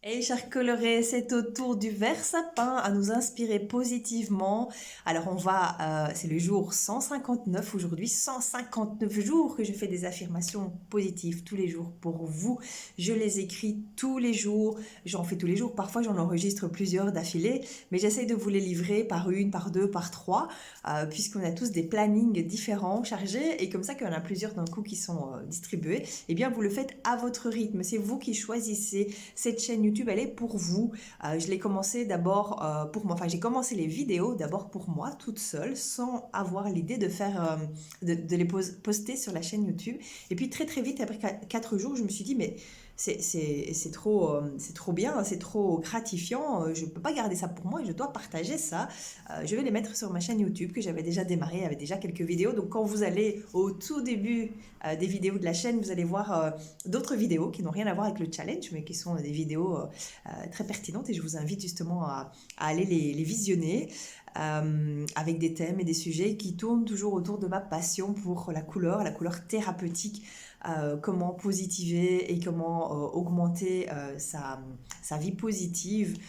Hey, chers colorés, c'est au tour du vert sapin à nous inspirer positivement. Alors, c'est le jour 159 aujourd'hui, 159 jours que je fais des affirmations positives tous les jours pour vous. Je les écris tous les jours, j'en fais tous les jours. Parfois, j'en enregistre plusieurs d'affilée, mais j'essaye de vous les livrer par une, par deux, par trois, puisqu'on a tous des plannings différents, chargés, et comme ça qu'il y en a plusieurs d'un coup qui sont distribués. Eh bien, vous le faites à votre rythme. C'est vous qui choisissez. Cette chaîne YouTube, elle est pour vous. Je l'ai commencé d'abord pour moi. Enfin, j'ai commencé les vidéos d'abord pour moi, toute seule, sans avoir l'idée de faire, de les poster sur la chaîne YouTube. Et puis très très vite, après 4 jours, je me suis dit, mais c'est trop bien, c'est trop gratifiant. Je ne peux pas garder ça pour moi, je dois partager ça. Je vais les mettre sur ma chaîne YouTube que j'avais déjà démarré, il y avait déjà quelques vidéos. Donc quand vous allez au tout début des vidéos de la chaîne, vous allez voir d'autres vidéos qui n'ont rien à voir avec le challenge, mais qui sont des vidéos très pertinentes et je vous invite justement à aller les visionner. Avec des thèmes et des sujets qui tournent toujours autour de ma passion pour la couleur thérapeutique, comment positiver et comment augmenter sa vie positive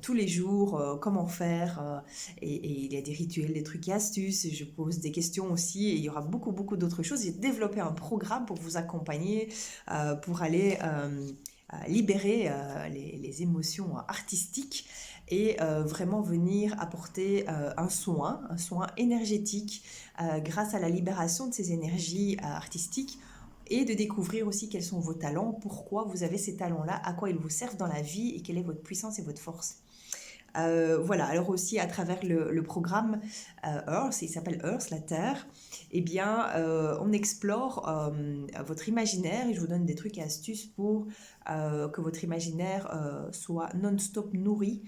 tous les jours, comment faire. Et il y a des rituels, des trucs et astuces, je pose des questions aussi, et il y aura beaucoup d'autres choses. J'ai développé un programme pour vous accompagner, pour aller libérer les émotions artistiques et vraiment venir apporter un soin énergétique grâce à la libération de ces énergies artistiques et de découvrir aussi quels sont vos talents, pourquoi vous avez ces talents-là, à quoi ils vous servent dans la vie et quelle est votre puissance et votre force. Voilà, alors aussi à travers le programme Earth, il s'appelle Earth, la Terre, eh bien, on explore votre imaginaire et je vous donne des trucs et astuces pour que votre imaginaire soit non-stop nourri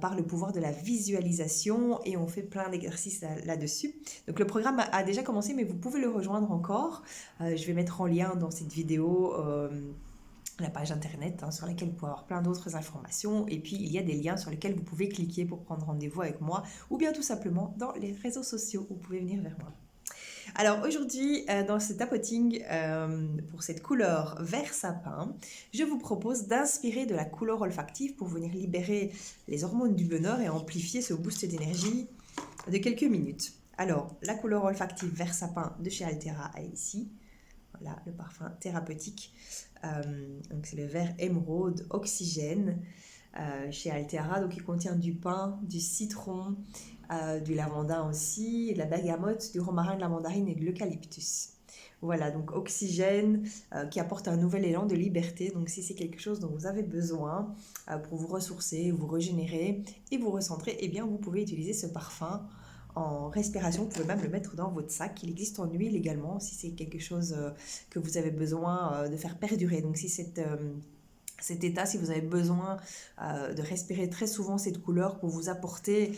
par le pouvoir de la visualisation et on fait plein d'exercices là-dessus. Donc le programme a déjà commencé, mais vous pouvez le rejoindre encore. Je vais mettre en lien dans cette vidéo la page internet sur laquelle vous pouvez avoir plein d'autres informations et puis il y a des liens sur lesquels vous pouvez cliquer pour prendre rendez-vous avec moi ou bien tout simplement dans les réseaux sociaux, vous pouvez venir vers moi. Alors aujourd'hui, dans ce tapoting pour cette couleur vert sapin, je vous propose d'inspirer de la couleur olfactive pour venir libérer les hormones du bonheur et amplifier ce boost d'énergie de quelques minutes. Alors, la couleur olfactive vert sapin de chez Altera est ici. Voilà, le parfum thérapeutique. Donc c'est le vert émeraude oxygène chez Altera. Donc il contient du pin, du citron, du lavandin aussi, de la bergamote, du romarin, de la mandarine et de l'eucalyptus. Voilà, donc oxygène qui apporte un nouvel élan de liberté. Donc si c'est quelque chose dont vous avez besoin pour vous ressourcer, vous régénérer et vous recentrer, eh bien vous pouvez utiliser ce parfum en respiration. Vous pouvez même le mettre dans votre sac. Il existe en huile également si c'est quelque chose que vous avez besoin de faire perdurer. Donc si cet état, si vous avez besoin de respirer très souvent cette couleur pour vous apporter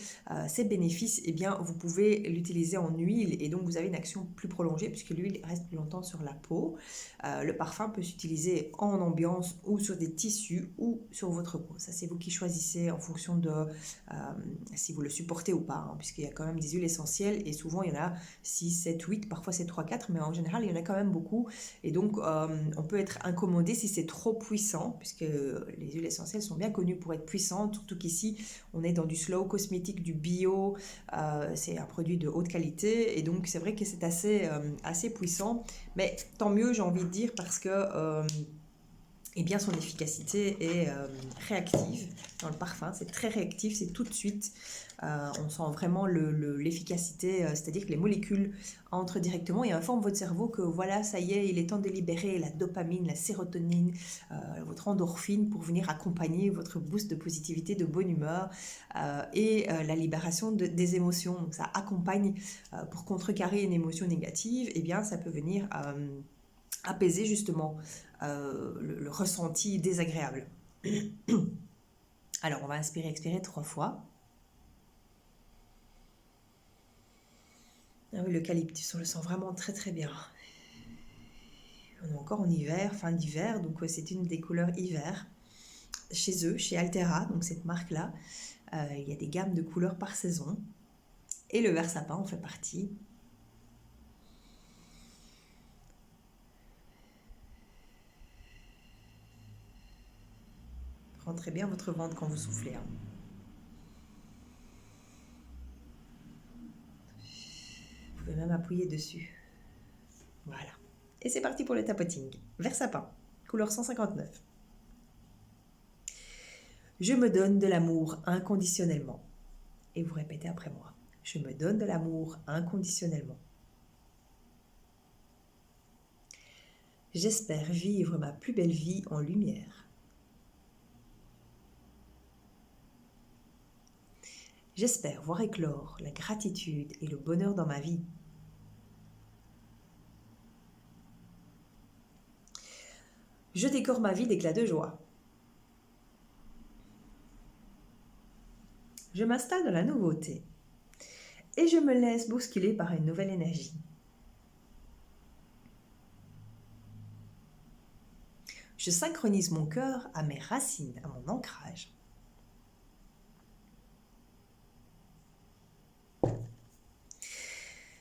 ces bénéfices, eh bien, vous pouvez l'utiliser en huile et donc vous avez une action plus prolongée puisque l'huile reste plus longtemps sur la peau. Le parfum peut s'utiliser en ambiance ou sur des tissus ou sur votre peau. Ça, c'est vous qui choisissez en fonction de si vous le supportez ou pas, puisqu'il y a quand même des huiles essentielles et souvent il y en a 6, 7, 8, parfois c'est 3, 4, mais en général il y en a quand même beaucoup. Et donc on peut être incommodé si c'est trop puissant, puisque les huiles essentielles sont bien connues pour être puissantes, surtout qu'ici on est dans du slow cosmétique, du bio, c'est un produit de haute qualité et donc c'est vrai que c'est assez puissant, mais tant mieux j'ai envie de dire parce que eh bien son efficacité est réactive dans le parfum, c'est très réactif, c'est tout de suite, on sent vraiment l'efficacité, c'est-à-dire que les molécules entrent directement et informent votre cerveau que voilà, ça y est, il est temps de libérer la dopamine, la sérotonine, votre endorphine pour venir accompagner votre boost de positivité, de bonne humeur et la libération des émotions. Donc ça accompagne pour contrecarrer une émotion négative, et eh bien ça peut venir apaiser justement le ressenti désagréable. Alors on va inspirer, expirer 3 fois. Ah oui, l'eucalyptus, on le sent vraiment très très bien. On est encore en hiver, fin d'hiver, donc c'est une des couleurs hiver. Chez eux, chez Altera, donc cette marque-là, il y a des gammes de couleurs par saison. Et le vert sapin en fait partie. Rentrez bien votre ventre quand vous soufflez. Hein. Vous pouvez même appuyer dessus. Voilà. Et c'est parti pour le tapoting. Vert sapin, couleur 159. Je me donne de l'amour inconditionnellement. Et vous répétez après moi. Je me donne de l'amour inconditionnellement. J'espère vivre ma plus belle vie en lumière. J'espère voir éclore la gratitude et le bonheur dans ma vie. Je décore ma vie d'éclats de joie. Je m'installe dans la nouveauté et je me laisse bousculer par une nouvelle énergie. Je synchronise mon cœur à mes racines, à mon ancrage.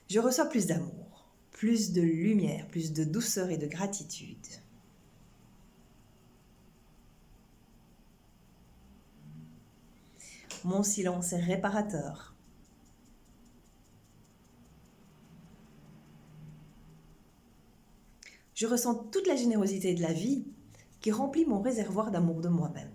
Je reçois plus d'amour, plus de lumière, plus de douceur et de gratitude. Mon silence est réparateur. Je ressens toute la générosité de la vie qui remplit mon réservoir d'amour de moi-même.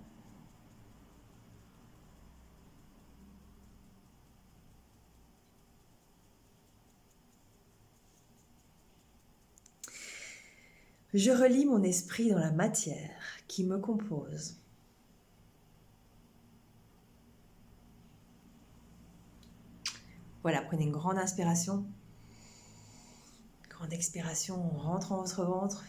Je relie mon esprit dans la matière qui me compose. Voilà, prenez une grande inspiration. Grande expiration, on rentre en votre ventre.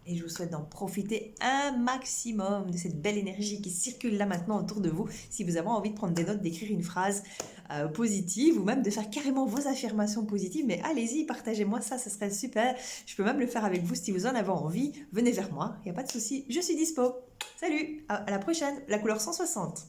Et je vous souhaite d'en profiter un maximum de cette belle énergie qui circule là maintenant autour de vous. Si vous avez envie de prendre des notes, d'écrire une phrase positive ou même de faire carrément vos affirmations positives, mais allez-y, partagez-moi ça, ce serait super. Je peux même le faire avec vous si vous en avez envie. Venez vers moi, il n'y a pas de souci, je suis dispo. Salut, à la prochaine, la couleur 160.